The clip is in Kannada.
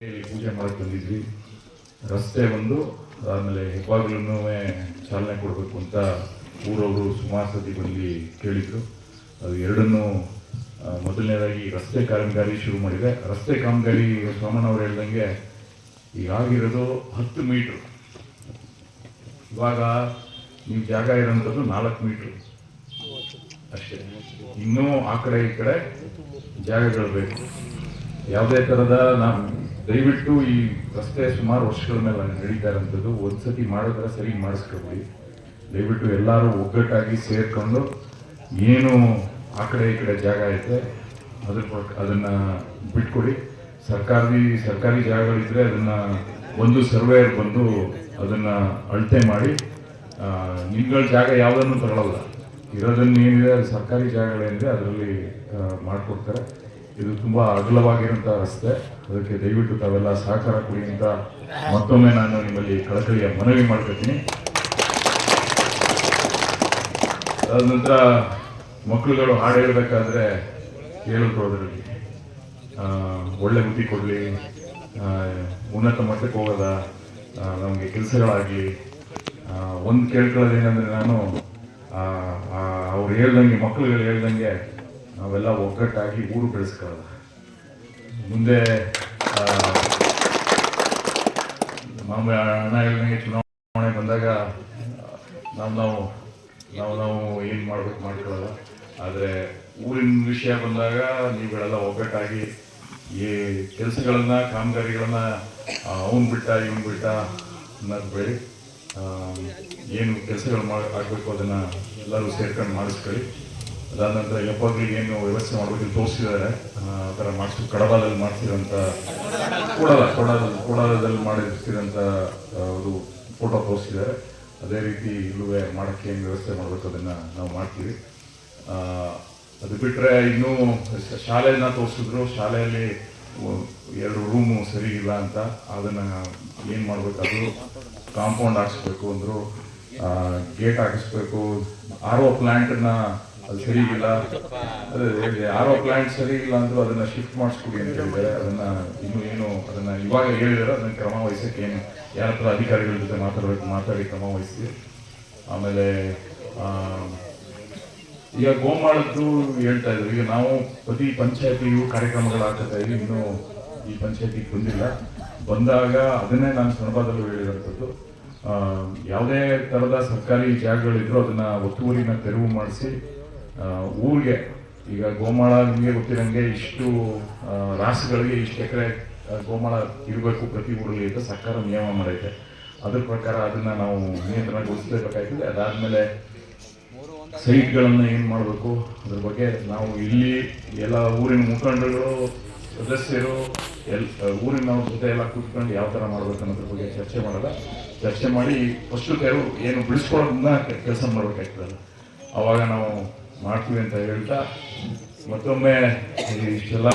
ಪೂಜೆ ಮಾಡಕ್ಕೆ ಬಂದಿದ್ವಿ. ರಸ್ತೆ ಒಂದು ಆಮೇಲೆ ಹೆಬ್ಬಾಗಿಲೂ ಚಾಲನೆ ಕೊಡಬೇಕು ಅಂತ ಊರವರು ಸುಮಾರು ಸತಿ ಬಂದು ಕೇಳಿದ್ರು. ಅದು ಎರಡನ್ನೂ ಮೊದಲನೇದಾಗಿ ರಸ್ತೆ ಕಾಮಗಾರಿ ಶುರು ಮಾಡಿದೆ. ರಸ್ತೆ ಕಾಮಗಾರಿ ಸೋಮಣ್ಣವ್ರು ಹೇಳ್ದಂಗೆ ಈಗಾಗಿರೋದು 10 ಮೀಟ್ರು. ಇವಾಗ ನೀವು ಜಾಗ ಇರೋಂಥದ್ದು 4 ಮೀಟ್ರು ಅಷ್ಟೇ. ಇನ್ನೂ ಆ ಕಡೆ ಈ ಕಡೆ ಜಾಗಗಳು ಬೇಕು. ಯಾವುದೇ ಥರದ ನಾವು ದಯವಿಟ್ಟು ಈ ರಸ್ತೆ ಸುಮಾರು ವರ್ಷಗಳ ಮೇಲೆ ನಡೀತಾ ಇರೋಂಥದ್ದು ಒಂದ್ಸತಿ ಮಾಡಿದ್ರೆ ಸರಿ ಮಾಡಿಸ್ಕೊಬಿಡಿ. ದಯವಿಟ್ಟು ಎಲ್ಲರೂ ಒಗ್ಗಟ್ಟಾಗಿ ಸೇರಿಕೊಂಡು ಏನು ಆ ಕಡೆ ಈ ಕಡೆ ಜಾಗ ಐತೆ ಅದನ್ನು ಬಿಟ್ಕೊಡಿ. ಸರ್ಕಾರಿ ಜಾಗಗಳಿದ್ರೆ ಅದನ್ನು ಒಂದು ಸರ್ವೇಯರ್ ಬಂದು ಅದನ್ನು ಅಳತೆ ಮಾಡಿ ನಿಮ್ಗಳ ಜಾಗ ಯಾವುದನ್ನು ತಗೊಳ್ಳಲ್ಲ. ಇರೋದನ್ನು ಏನಿದೆ ಅದು ಸರ್ಕಾರಿ ಜಾಗಗಳೇನಿದೆ ಅದರಲ್ಲಿ ಮಾಡಿಕೊಡ್ತಾರೆ. ಇದು ತುಂಬ ಅಗಲವಾಗಿರೋಂಥ ರಸ್ತೆ. ಅದಕ್ಕೆ ದಯವಿಟ್ಟು ತಾವೆಲ್ಲ ಸಹಕಾರ ಕೊಡಿ ಅಂತ ಮತ್ತೊಮ್ಮೆ ನಾನು ನಿಮ್ಮಲ್ಲಿ ಕಳಕಳಿಯ ಮನವಿ ಮಾಡ್ಕೊತೀನಿ. ಅದ ನಂತರ ಮಕ್ಕಳುಗಳು ಹಾಡು ಹೇಳಬೇಕಾದ್ರೆ ಹೇಳಿದ್ರು, ಅದರಲ್ಲಿ ಒಳ್ಳೆ ಬುದ್ಧಿ ಕೊಡಲಿ, ಉನ್ನತ ಮಟ್ಟಕ್ಕೆ ಹೋಗೋದ, ನಮಗೆ ಕೆಲಸಗಳಾಗಲಿ. ಒಂದು ಕೇಳ್ಕೊಳ್ಳೋದೇನೆಂದರೆ, ನಾನು ಅವ್ರು ಹೇಳ್ದಂಗೆ ಮಕ್ಕಳುಗಳು ಹೇಳ್ದಂಗೆ ನಾವೆಲ್ಲ ಒಗ್ಗಟ್ಟಾಗಿ ಊರು ಬೆಳೆಸ್ಕೊಳ್ಳೋದು. ಮುಂದೆ ಮಾಮೂಲಿ ಅಣ್ಣ ಹೇಳ್ದಂಗೆ ಚುನಾವಣೆ ಬಂದಾಗ ನಾವು ಏನು ಮಾಡ್ಬೇಕು ಮಾಡ್ಕೊಳ್ಳೋದು. ಆದರೆ ಊರಿನ ವಿಷಯ ಬಂದಾಗ ನೀವುಗಳೆಲ್ಲ ಒಗ್ಗಟ್ಟಾಗಿ ಈ ಕೆಲಸಗಳನ್ನ ಕಾಮಗಾರಿಗಳನ್ನ ಅವನು ಬಿಟ್ಟ ಇವನು ಬಿಟ್ಟ ಅನ್ನೋದು ಬೇಡಿ. ಏನು ಕೆಲಸಗಳು ಆಗಬೇಕು ಅದನ್ನು ಎಲ್ಲರೂ ಸೇರ್ಕೊಂಡು ಮಾಡಿಸ್ಕೊಳ್ಳಿ. ಅದಾದ ನಂತರ ಹೆಬ್ಬಾಗಿಲಿಗೆ ಏನು ವ್ಯವಸ್ಥೆ ಮಾಡಬೇಕು ತೋರಿಸಿದ್ದಾರೆ. ಆ ಥರ ಮಾಡಿಸ್ಬೇಕು. ಕಡಬಾಲಲ್ಲಿ ಮಾಡ್ತಿರೋಂಥ ಕೋಡಾಲದಲ್ಲಿ ಮಾಡಿರ್ತಿರೋಂಥ ಅದು ಫೋಟೋ ತೋರಿಸಿದ್ದಾರೆ. ಅದೇ ರೀತಿ ಇಲ್ಲೂ ಮಾಡೋಕ್ಕೆ ಏನು ವ್ಯವಸ್ಥೆ ಮಾಡಬೇಕು ಅದನ್ನು ನಾವು ಮಾಡ್ತೀವಿ. ಅದು ಬಿಟ್ಟರೆ ಇನ್ನೂ ಶಾಲೆಯನ್ನು ತೋರಿಸಿದ್ರು. ಶಾಲೆಯಲ್ಲಿ 2 ರೂಮು ಸರಿ ಇಲ್ಲ ಅಂತ, ಅದನ್ನು ಏನು ಮಾಡಬೇಕು, ಅದು ಕಾಂಪೌಂಡ್ ಹಾಕಿಸ್ಬೇಕು ಅಂದರು, ಗೇಟ್ ಹಾಕಿಸ್ಬೇಕು. RO ಪ್ಲ್ಯಾಂಟನ್ನು ಅದು ಸರಿ ಇಲ್ಲ, ಅದೇ RO ಪ್ಲ್ಯಾಂಟ್ ಸರಿ ಇಲ್ಲ ಅಂದರೂ ಅದನ್ನು ಶಿಫ್ಟ್ ಮಾಡಿಸ್ಕೊಡಿ ಅಂತ ಹೇಳಿದ್ದಾರೆ. ಅದನ್ನು ಇವಾಗ ಹೇಳಿದ್ದಾರೆ. ಅದನ್ನು ಕ್ರಮ ವಹಿಸೋಕ್ಕೆ ಏನು ಯಾರ ಹತ್ರ ಅಧಿಕಾರಿಗಳ ಜೊತೆ ಮಾತಾಡಿ ಕ್ರಮ ವಹಿಸ್ತೀವಿ. ಆಮೇಲೆ ಈಗ ಗೋಮಾಳದ್ದು ಹೇಳ್ತಾ ಇದ್ರು. ಈಗ ನಾವು ಪ್ರತಿ ಪಂಚಾಯತಿಗೂ ಕಾರ್ಯಕ್ರಮಗಳಾಗ್ತಾ ಇದ್ವಿ. ಇನ್ನೂ ಈ ಪಂಚಾಯತಿಗೆ ಬಂದಿಲ್ಲ. ಬಂದಾಗ ಅದನ್ನೇ ನಾನು ಸಂದರ್ಭದಲ್ಲೂ ಹೇಳಿರೋಂಥದ್ದು, ಯಾವುದೇ ಥರದ ಸರ್ಕಾರಿ ಜಾಗಗಳಿದ್ರು ಅದನ್ನು ಒತ್ತುವರಿನ ತೆರವು ಮಾಡಿಸಿ ಊರಿಗೆ, ಈಗ ಗೋಮಾಳ ನಿಮಗೆ ಗೊತ್ತಿರೋಂಗೆ ಇಷ್ಟು ರಾಸುಗಳಿಗೆ ಇಷ್ಟು ಎಕರೆ ಗೋಮಾಳ ಇರಬೇಕು ಪ್ರತಿ ಊರಲ್ಲಿ ಅಂತ ಸರ್ಕಾರ ನಿಯಮ ಮಾಡೈತೆ. ಅದ್ರ ಪ್ರಕಾರ ಅದನ್ನು ನಾವು ನಿಯಂತ್ರಣಗೊಳಿಸಲೇಬೇಕಾಗ್ತದೆ. ಅದಾದಮೇಲೆ ಸೈಟ್ಗಳನ್ನು ಏನು ಮಾಡಬೇಕು ಅದ್ರ ಬಗ್ಗೆ ನಾವು ಇಲ್ಲಿ ಎಲ್ಲ ಊರಿನ ಮುಖಂಡರುಗಳು, ಸದಸ್ಯರು, ಊರಿನವ್ರ ಜೊತೆ ಎಲ್ಲ ಕೂತ್ಕೊಂಡು ಯಾವ ಥರ ಮಾಡ್ಬೇಕು ಅನ್ನೋದ್ರ ಬಗ್ಗೆ ಚರ್ಚೆ ಮಾಡಿ ಫಸ್ಟು ತೆರವು ಏನು ಬಿಡಿಸ್ಕೊಳ್ಳೋದನ್ನ ಕೆಲಸ ಮಾಡಬೇಕಾಗ್ತದಲ್ಲ, ಆವಾಗ ನಾವು ಮಾಡ್ತೀವಿ ಅಂತ ಹೇಳ್ತಾ ಮತ್ತೊಮ್ಮೆ ಇಷ್ಟೆಲ್ಲ